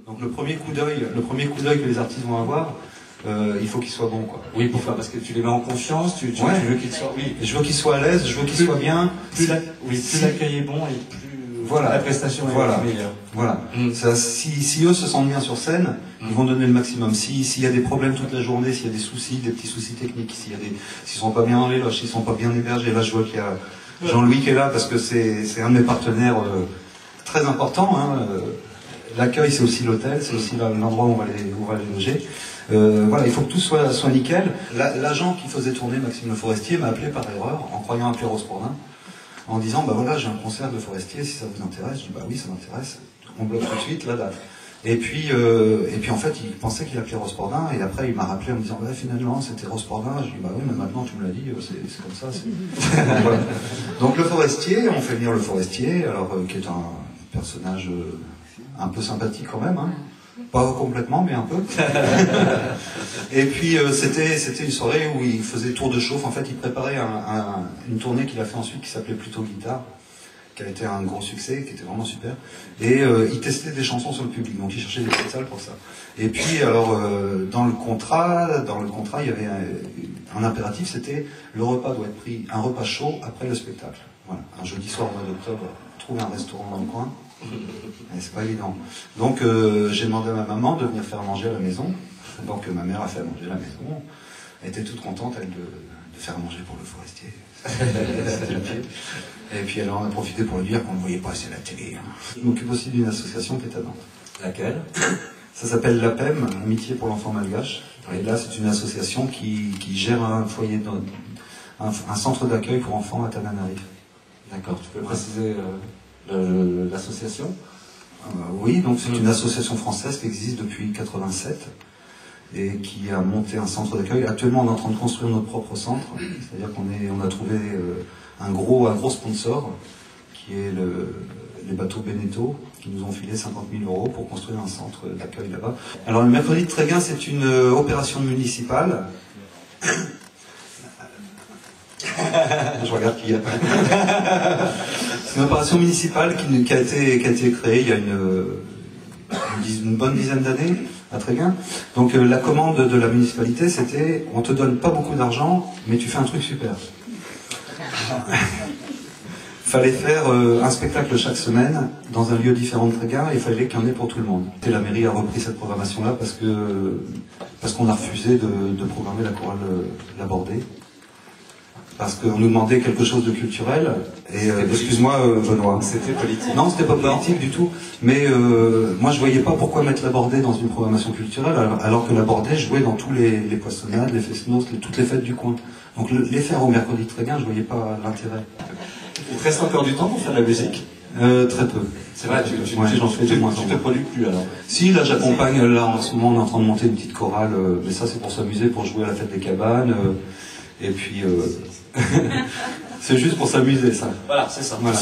Donc le premier coup d'œil que les artistes vont avoir, il faut qu'il soit bon, quoi. Oui, pourquoi? Parce que tu les mets en confiance, tu veux qu'ils soient... Oui. Je veux qu'ils soient à l'aise, je veux qu'ils soient bien. Plus l'accueil est bon et plus voilà, la prestation est meilleure. Voilà. Si eux se sentent bien sur scène, ils vont donner le maximum. S'il y a des problèmes toute la journée, s'il y a des soucis, des petits soucis techniques, s'ils sont pas bien dans les loges, s'ils sont pas bien hébergés, là je vois qu'il y a Jean-Louis qui est là parce que c'est un de mes partenaires très important. Hein. L'accueil, c'est aussi l'hôtel, c'est aussi l'endroit où on va les loger. Voilà, il faut que tout soit nickel. L'agent qui faisait tourner Maxime Le Forestier m'a appelé par erreur en croyant appeler Rose Bourdin, en disant bah voilà, j'ai un concert de Forestier, si ça vous intéresse. Je dis bah oui, ça m'intéresse. On bloque tout de suite la date. Et puis en fait, il pensait qu'il appelait Rose Bourdin, et après il m'a rappelé en me disant bah finalement c'était Rose Bourdin. Je dis bah oui, mais maintenant tu me l'as dit, c'est comme ça. Voilà. Donc Le Forestier, on fait venir Le Forestier, alors qui est un personnage un peu sympathique quand même, hein. Pas complètement, mais un peu. Et puis c'était une soirée où il faisait tour de chauffe. En fait, il préparait une tournée qu'il a fait ensuite qui s'appelait Plutôt Guitare, qui a été un gros succès, qui était vraiment super. Et il testait des chansons sur le public, donc il cherchait des petites salles pour ça. Et puis alors dans le contrat, il y avait un impératif, c'était le repas doit être pris, un repas chaud après le spectacle. Voilà, un jeudi soir au mois d'octobre, trouver un restaurant dans le coin. C'est pas évident. Donc j'ai demandé à ma maman de venir faire manger à la maison. Donc ma mère a fait à manger à la maison. Elle était toute contente, elle, de faire manger pour Le Forestier. C'était le pied. Et puis elle en a profité pour lui dire qu'on ne voyait pas assez à la télé. Hein. Je m'occupe aussi d'une association qui est à Nantes. Laquelle? Ça s'appelle l'APEM, Amitié pour l'enfant malgache. Et là, c'est une association qui gère un foyer, un centre d'accueil pour enfants à Tananarive. D'accord, tu peux préciser l'association? Oui, donc c'est une association française qui existe depuis 1987 et qui a monté un centre d'accueil. Actuellement, on est en train de construire notre propre centre, c'est-à-dire qu'on a trouvé un gros sponsor qui est les bateaux Beneteau, qui nous ont filé 50 000 € pour construire un centre d'accueil là-bas. Alors le mercredi de Tréguin, c'est une opération municipale. Je regarde qui y a. C'est une opération municipale qui a été créée il y a une bonne dizaine d'années à Tréguin. Donc la commande de la municipalité, c'était on te donne pas beaucoup d'argent, mais tu fais un truc super. Fallait faire un spectacle chaque semaine dans un lieu différent de Tréguin, et il fallait qu'il y en ait pour tout le monde. Et la mairie a repris cette programmation-là parce qu'on a refusé de programmer la chorale La Bordée. Parce qu'on nous demandait quelque chose de culturel, et excuse-moi Benoît. C'était politique. Non, c'était pas politique du tout, mais moi je voyais pas pourquoi mettre La Bordée dans une programmation culturelle, alors que La Bordée jouait dans tous les poissonnades, les fest-noz, toutes les fêtes du coin. Donc les faire au mercredi de Tréguin, je voyais pas l'intérêt. Il te reste encore du temps pour faire de la musique? Très peu. C'est vrai, j'en fais de moins en moins. Tu moins. te produis plus alors? Si, là j'accompagne, là en ce moment on est en train de monter une petite chorale, mais ça c'est pour s'amuser, pour jouer à la fête des cabanes, et puis c'est juste pour s'amuser ça. Voilà, c'est ça. Voilà.